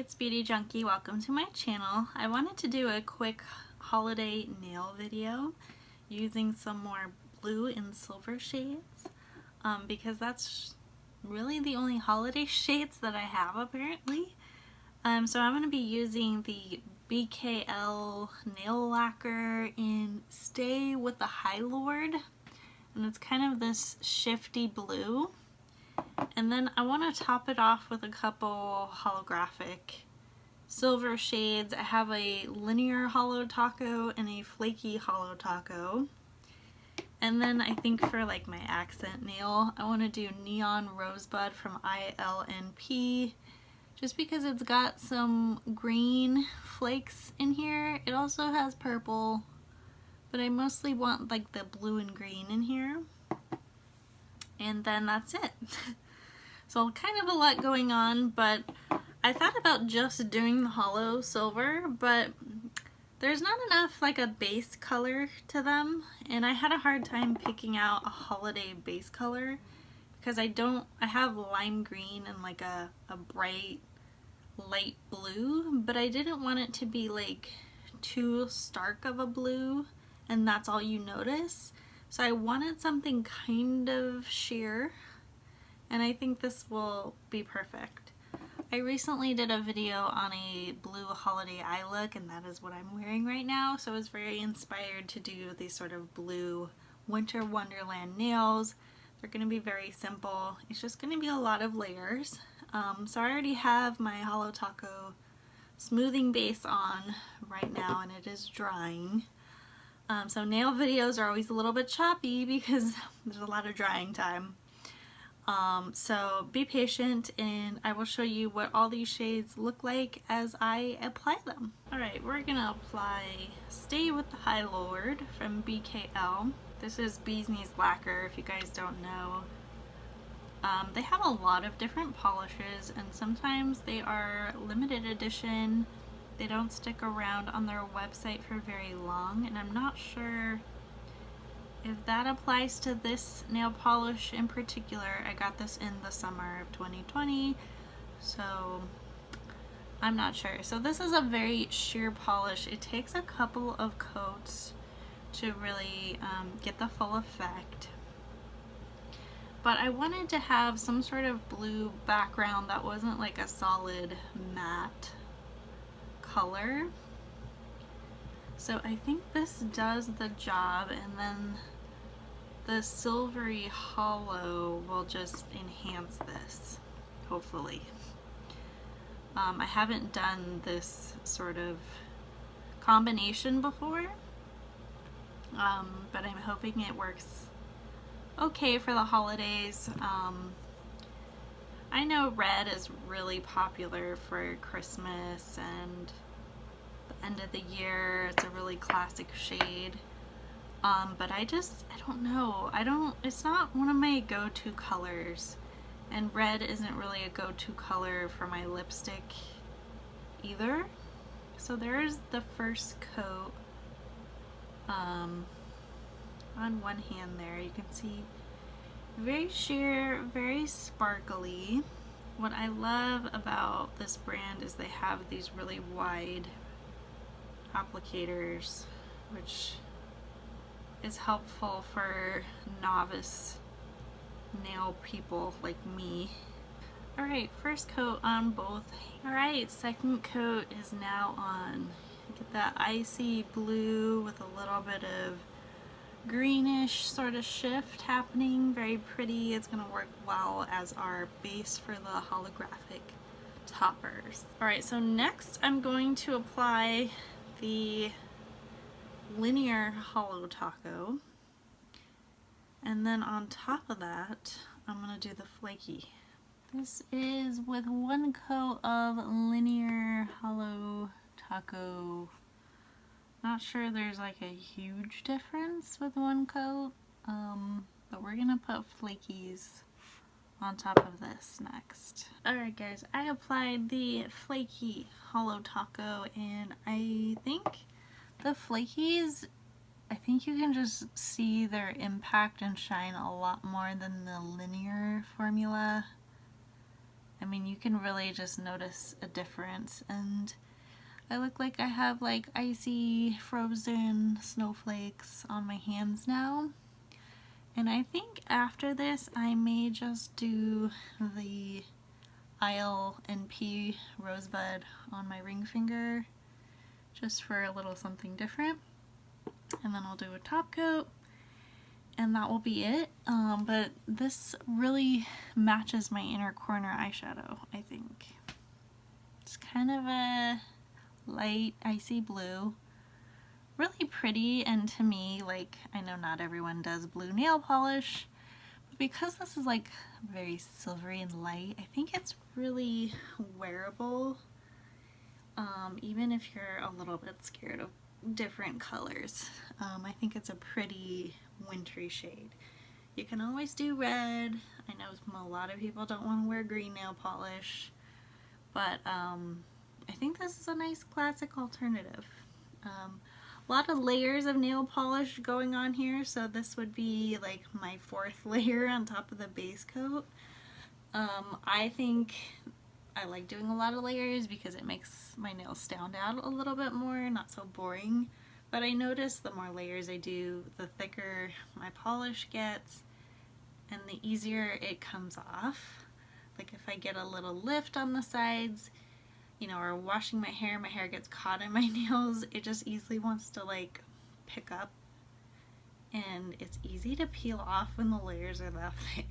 it's Beauty Junkie. Welcome to my channel. I wanted to do a quick holiday nail video using some more blue and silver shades because that's really the only holiday shades that I have apparently. So I'm going to be using the BKL nail lacquer in Stay with the High Lord, and it's kind of this shifty blue. And then I want to top it off with a couple holographic silver shades. I have a linear Holo Taco and a flaky Holo Taco. And then I think for like my accent nail, I want to do Neon Rosebud from ILNP, just because it's got some green flakes in here. It also has purple, but I mostly want like the blue and green in here. And then that's it. So kind of a lot going on, but I thought about just doing the holo silver, but there's not enough like a base color to them, and I had a hard time picking out a holiday base color because I have lime green and like a bright light blue, but I didn't want it to be like too stark of a blue and that's all you notice. So I wanted something kind of sheer, and I think this will be perfect. I recently did a video on a blue holiday eye look, and that is what I'm wearing right now, so I was very inspired to do these sort of blue winter wonderland nails. They're going to be very simple. It's just going to be a lot of layers. So I already have my Holo Taco smoothing base on right now, and it is drying. So nail videos are always a little bit choppy because there's a lot of drying time. So be patient and I will show you what all these shades look like as I apply them. Alright, we're gonna apply Stay with the High Lord from BKL. This is Bees Knees Lacquer, if you guys don't know. They have a lot of different polishes, and sometimes they are limited edition. They don't stick around on their website for very long, and I'm not sure if that applies to this nail polish in particular. I got this in the summer of 2020, so I'm not sure. So this is a very sheer polish. It takes a couple of coats to really get the full effect. But I wanted to have some sort of blue background that wasn't like a solid matte color. So I think this does the job, and then the silvery holo will just enhance this, hopefully. I haven't done this sort of combination before, but I'm hoping it works okay for the holidays. I know red is really popular for Christmas and the end of the year. It's a really classic shade. But I don't know. It's not one of my go-to colors, and red isn't really a go-to color for my lipstick either. So there's the first coat. On one hand there, you can see very sheer, very sparkly. What I love about this brand is they have these really wide applicators, which is helpful for novice nail people like me. Alright, first coat on both. Alright, second coat is now on. Get that icy blue with a little bit of greenish sort of shift happening. Very pretty. It's going to work well as our base for the holographic toppers. Alright, so next I'm going to apply the linear Holo Taco, and then on top of that I'm going to do the flaky. This is with one coat of linear Holo Taco. Not sure there's like a huge difference with one coat, but we're gonna put flakies on top of this next. Alright guys, I applied the flaky Holo Taco, and I think the flakies, I think you can just see their impact and shine a lot more than the linear formula. I mean, you can really just notice a difference, and I look like I have like icy frozen snowflakes on my hands now. And I think after this I may just do the ILNP rosebud on my ring finger just for a little something different, and then I'll do a top coat and that will be it. But this really matches my inner corner eyeshadow, I think. It's kind of a light icy blue, really pretty, and to me, like, I know not everyone does blue nail polish, but because this is like very silvery and light, I think it's really wearable, even if you're a little bit scared of different colors. I think it's a pretty wintry shade. You can always do red. I know a lot of people don't want to wear green nail polish, but I think this is a nice classic alternative. A lot of layers of nail polish going on here, so this would be like my 4th layer on top of the base coat. I think I like doing a lot of layers because it makes my nails stand out a little bit more, not so boring. But I notice the more layers I do, the thicker my polish gets and the easier it comes off. Like if I get a little lift on the sides, you know, or washing my hair gets caught in my nails, it just easily wants to like pick up, and it's easy to peel off when the layers are that thick.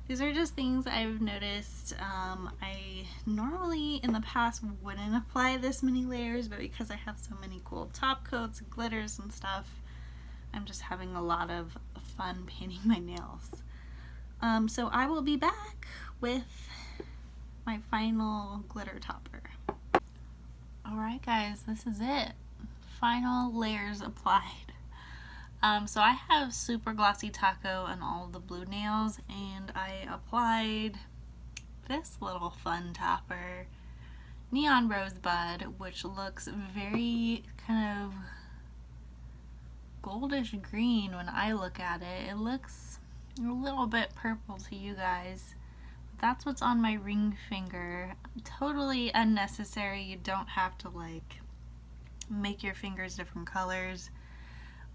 These are just things I've noticed. I normally in the past wouldn't apply this many layers, but because I have so many cool top coats, glitters and stuff, I'm just having a lot of fun painting my nails. So I will be back with my final glitter topper. Alright guys, this is it. Final layers applied. So I have super glossy taco on all of the blue nails, and I applied this little fun topper, neon rosebud, which looks very kind of goldish green when I look at it. It looks a little bit purple to you guys. That's what's on my ring finger. Totally unnecessary. You don't have to like make your fingers different colors.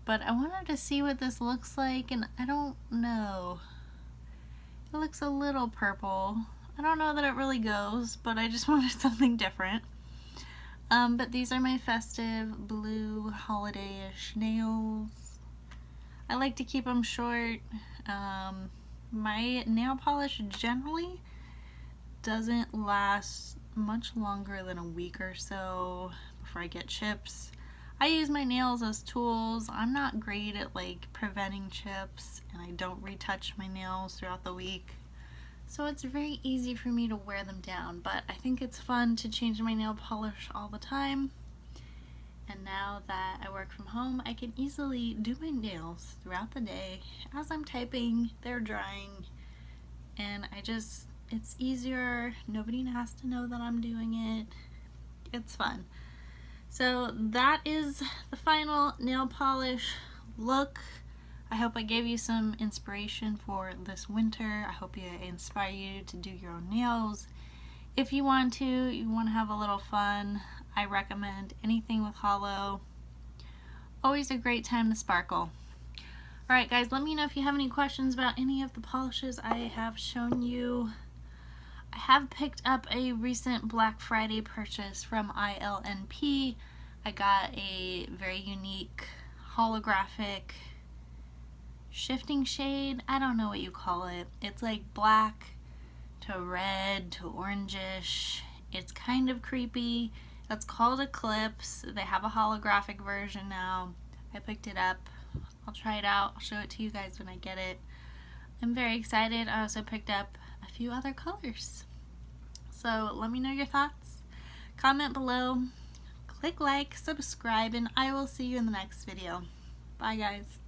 But I wanted to see what this looks like, and I don't know. It looks a little purple. I don't know that it really goes, but I just wanted something different. But these are my festive blue holiday-ish nails. I like to keep them short. My nail polish generally doesn't last much longer than a week or so before I get chips. I use my nails as tools. I'm not great at like preventing chips, and I don't retouch my nails throughout the week. So it's very easy for me to wear them down, but I think it's fun to change my nail polish all the time. And now that I work from home, I can easily do my nails throughout the day. As I'm typing, they're drying, and it's easier. Nobody has to know that I'm doing it. It's fun. So that is the final nail polish look. I hope I gave you some inspiration for this winter. I hope it inspire you to do your own nails. If you want to have a little fun, I recommend anything with Holo. Always a great time to sparkle. Alright guys, let me know if you have any questions about any of the polishes I have shown you. I have picked up a recent Black Friday purchase from ILNP. I got a very unique holographic shifting shade. I don't know what you call it. It's like black to red to orangish. It's kind of creepy. It's called Eclipse. They have a holographic version now. I picked it up. I'll try it out. I'll show it to you guys when I get it. I'm very excited. I also picked up a few other colors. So let me know your thoughts. Comment below. Click like, subscribe, and I will see you in the next video. Bye guys.